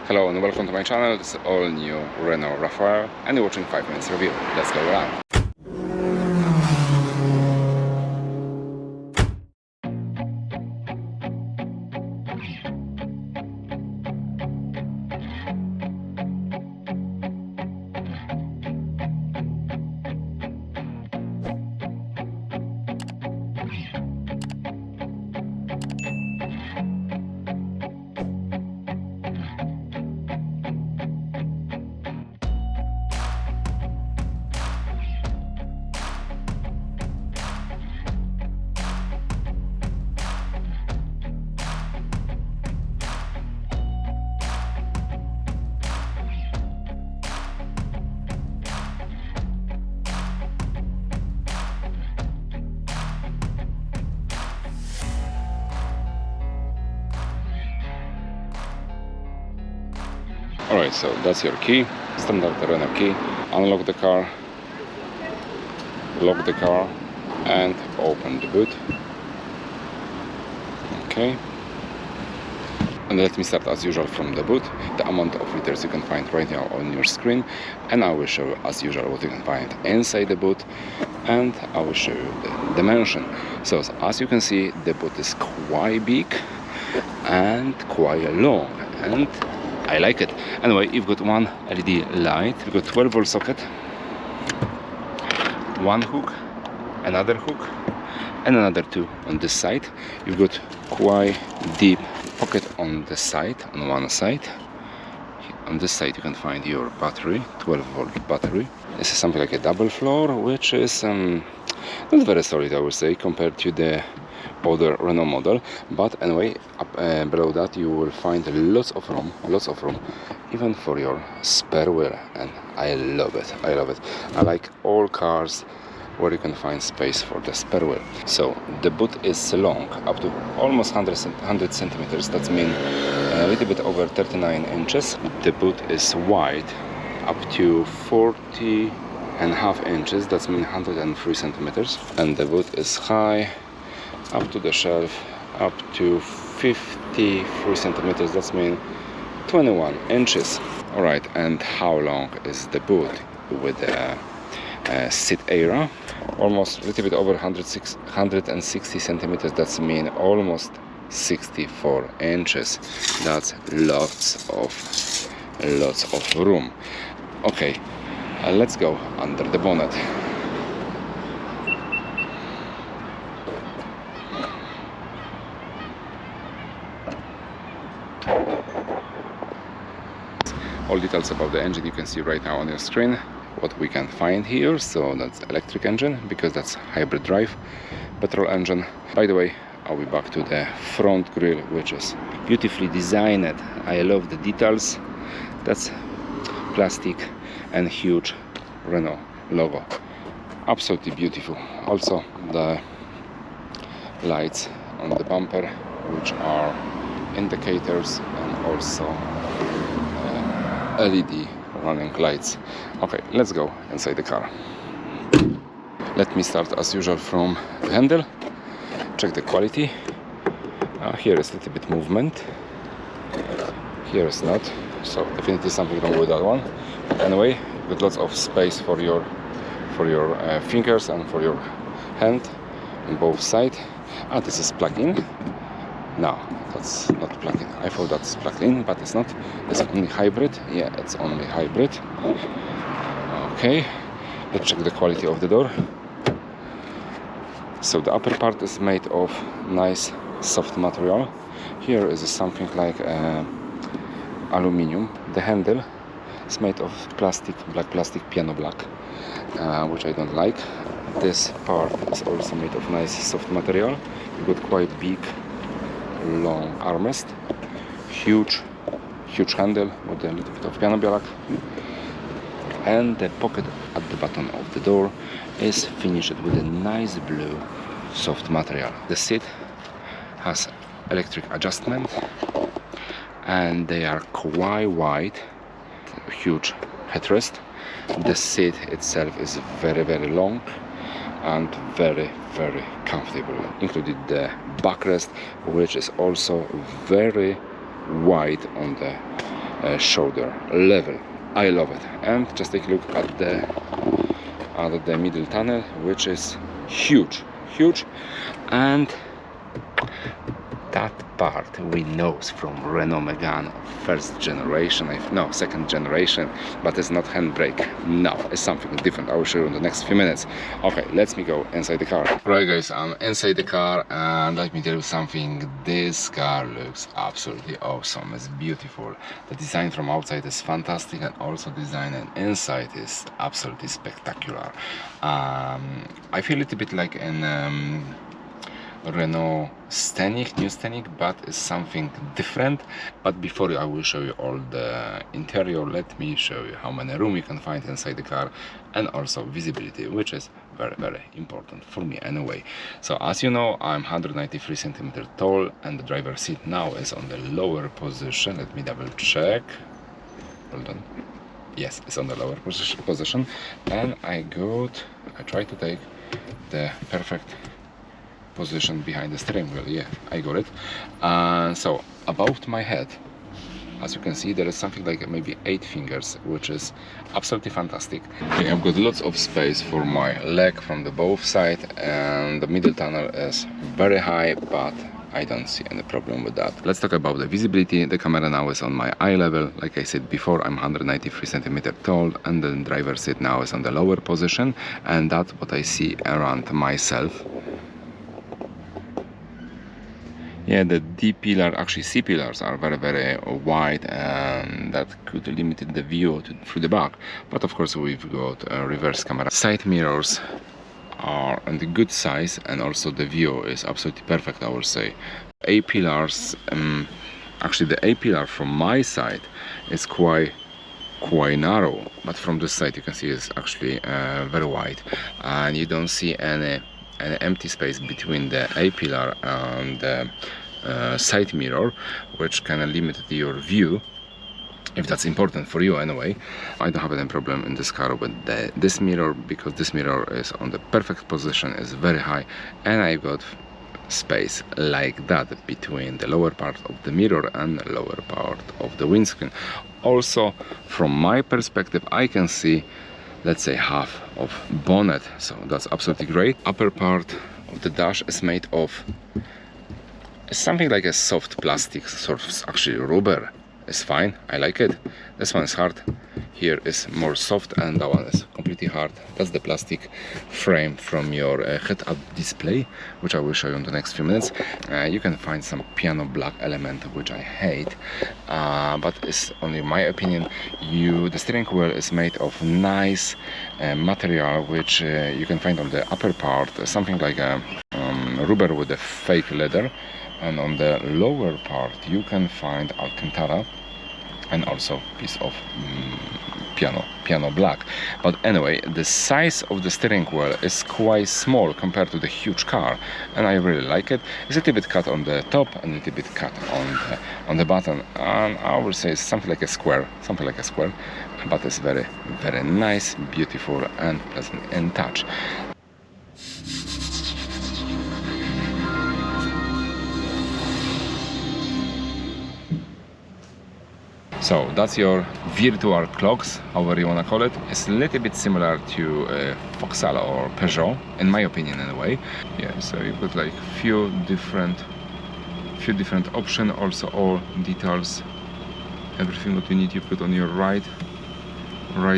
Hello and welcome to my channel. This is all new Renault Rafale and you're watching 5 minutes review. Let's go around. Alright, so that's your key, standard Renault key. Unlock the car, lock the car and open the boot. Okay. And let me start as usual from the boot. The amount of liters you can find right now on your screen, and I will show you as usual what you can find inside the boot, and I will show you the dimension. So as you can see, the boot is quite big and quite long, and I like it. Anyway, you've got one LED light, you've got 12-volt socket, one hook, another hook, and another two on this side. You've got quite deep pocket on the side, on one side. On this side you can find your battery, 12-volt battery. This is something like a double floor, which is not very solid, I would say, compared to the older Renault model. But anyway, up below that you will find lots of room, even for your spare wheel, and I love it. I like all cars where you can find space for the spare wheel. So the boot is long, up to almost 100 centimeters. That means a little bit over 39 inches. The boot is wide, up to 40.5 inches. That means 103 centimeters. And the boot is high, up to the shelf, up to 53 centimeters. That means 21 inches. All right, and how long is the boot with the seat area? Almost a little bit over 160 centimeters. That's mean almost 64 inches. That's lots of room. Okay, let's go under the bonnet. All details about the engine you can see right now on your screen. What we can find here, so that's electric engine, because that's hybrid drive, petrol engine. By the way, I'll be back to the front grille, which is beautifully designed. I love the details. That's plastic and huge Renault logo, absolutely beautiful. Also the lights on the bumper, which are indicators, and also LED running lights. Okay, let's go inside the car. Let me start as usual from the handle. Check the quality. Here is a little bit movement, here is not, so definitely something wrong with that one. But anyway, with lots of space for your fingers and for your hand on both sides. This is plug-in. No, that's not plug-in. I thought that's plugged in, but it's not. It's only hybrid. Yeah, it's only hybrid. Okay, let's check the quality of the door. So the upper part is made of nice soft material. Here is something like aluminium. The handle is made of plastic, black plastic, piano black, which I don't like. This part is also made of nice soft material. You've got quite big long armrest, huge handle with a little bit of piano black, and the pocket at the bottom of the door is finished with a nice blue soft material. The seat has electric adjustment, and they are quite wide, huge headrest. The seat itself is very long and very comfortable, including the backrest, which is also very wide on the shoulder level. I love it. And just take a look at the middle tunnel, which is huge, and that part we know from Renault Megane first generation, no, second generation, but it's not handbrake. No, it's something different. I will show you in the next few minutes. Okay, let me go inside the car. Right guys, I'm inside the car and let me tell you something. This car looks absolutely awesome. It's beautiful. The design from outside is fantastic, and also design and inside is absolutely spectacular. I feel a little bit like an Renault Scenic, new Scenic, but it's something different. But before I will show you all the interior, let me show you how many room you can find inside the car, and also visibility, which is very important for me anyway. So as you know, I'm 193 centimeters tall, and the driver's seat now is on the lower position. Let me double check. Hold on. Yes, it's on the lower position, and I try to take the perfect position behind the steering wheel. Yeah, I got it. So about my head, as you can see, there is something like maybe 8 fingers, which is absolutely fantastic. Okay, I've got lots of space for my leg from the both sides, and the middle tunnel is very high, but I don't see any problem with that. Let's talk about the visibility. The camera now is on my eye level. Like I said before, I'm 193 centimeters tall, and the driver's seat now is on the lower position, and that's what I see around myself. Yeah, the D pillar, actually C pillars are very wide, and that could limit the view through the back. But of course we've got a reverse camera. Side mirrors are on the good size, and also the view is absolutely perfect, I would say. A pillars, actually the A pillar from my side is quite narrow, but from this side you can see it's actually very wide, and you don't see any empty space between the A pillar and the side mirror, which kind of limit your view, if that's important for you anyway. I don't have any problem in this car with this mirror, because this mirror is on the perfect position, is very high, and I got space like that between the lower part of the mirror and the lower part of the windscreen. Also, from my perspective, I can see, let's say, half of bonnet, so that's absolutely great. Upper part of the dash is made of something like a soft plastic, sort of, actually rubber. It's fine, I like it. This one is hard, here is more soft, and that one is completely hard. That's the plastic frame from your head-up display, which I will show you in the next few minutes. You can find some piano black element, which I hate, but it's only my opinion. The steering wheel is made of nice material, which you can find on the upper part, something like a rubber with a fake leather, and on the lower part you can find Alcantara, and also piece of piano black. But anyway, the size of the steering wheel is quite small compared to the huge car, and I really like it. It's a little bit cut on the top and a little bit cut on the bottom, and I would say it's something like a square, but it's very nice, beautiful, and pleasant in touch. So that's your virtual clocks, however you want to call it. It's a little bit similar to Vauxhall or Peugeot, in my opinion anyway. Yeah, so you put like few different options, also all details, everything that you need you put on your right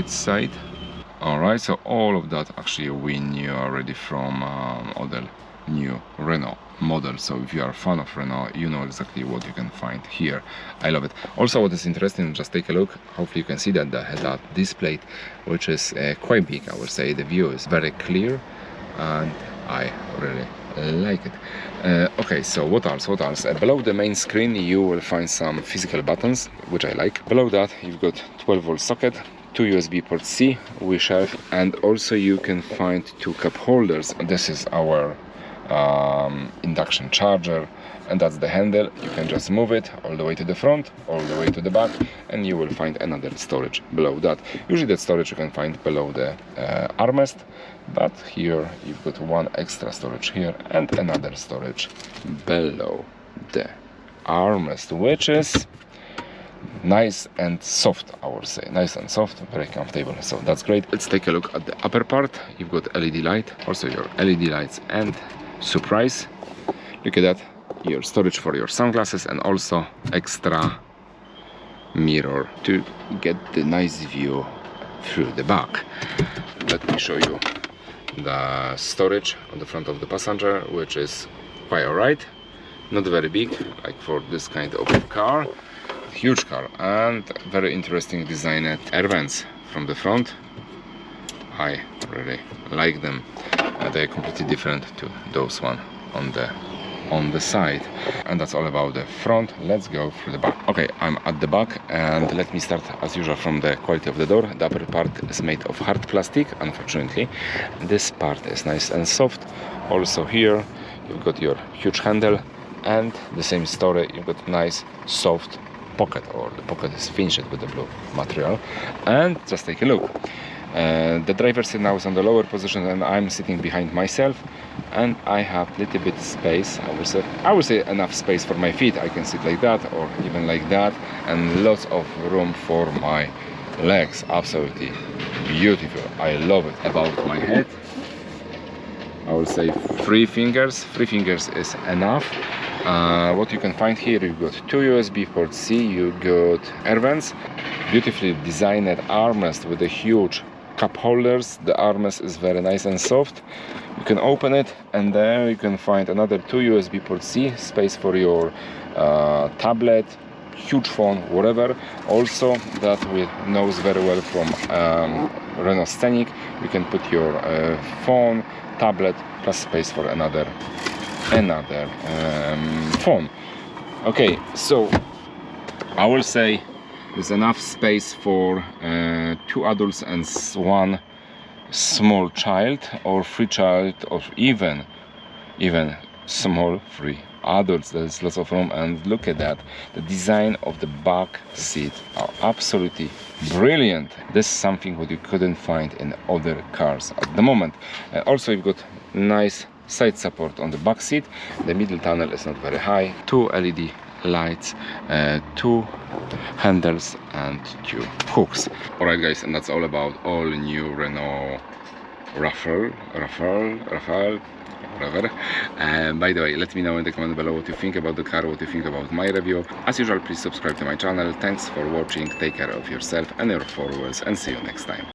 side. Alright, so all of that actually we knew already from other new Renault model. So if you are a fan of Renault, you know exactly what you can find here. I love it. Also, what is interesting, just take a look. Hopefully you can see that the head-up display, which is quite big, I would say. The view is very clear, and I really like it. Okay, so what else? Below the main screen you will find some physical buttons, which I like. Below that you've got 12-volt socket, 2 USB port C we have, and also you can find 2 cup holders. This is our induction charger, and that's the handle. You can just move it all the way to the front, all the way to the back, and you will find another storage below that. Usually that storage you can find below the armrest, but here you've got one extra storage here and another storage below the armrest, which is nice and soft, I would say. Nice and soft, very comfortable, so that's great. Let's take a look at the upper part. You've got LED light, also your LED lights, and surprise, look at that, your storage for your sunglasses, and also extra mirror to get the nice view through the back. Let me show you the storage on the front of the passenger, which is quite alright, not very big like for this kind of car, huge car, and very interesting designed air vents from the front. I really like them. They're completely different to those one on the side. And that's all about the front. Let's go through the back. Okay, I'm at the back, and let me start as usual from the quality of the door. The upper part is made of hard plastic, unfortunately. This part is nice and soft. Also here you've got your huge handle, and the same story, you've got nice soft pocket, or the pocket is finished with the blue material. And just take a look. The driver's seat now is on the lower position, and I'm sitting behind myself, and I have little bit space. I would say enough space for my feet. I can sit like that or even like that, and lots of room for my legs. Absolutely beautiful. I love it. About my head, I would say 3 fingers. 3 fingers is enough. What you can find here, you've got 2 USB ports C, you got air vents, beautifully designed armrest with a huge cup holders. The armrest is very nice and soft. You can open it, and there you can find another 2 USB port C, space for your tablet, huge phone, whatever. Also, that we knows very well from Renault Scenic, you can put your phone, tablet, plus space for another phone. Okay, so I will say there's enough space for 2 adults and 1 small child, or 3 child, or even small 3 adults. There's lots of room, and look at that. The design of the back seat are absolutely brilliant. This is something what you couldn't find in other cars at the moment. Also, you've got nice side support on the back seat. The middle tunnel is not very high. 2 LED lights, 2 handles, and 2 hooks. Alright guys, and that's all about all new Renault Rafale, whatever. By the way, let me know in the comment below what you think about the car, what you think about my review. As usual, please subscribe to my channel. Thanks for watching, take care of yourself and your followers, and see you next time.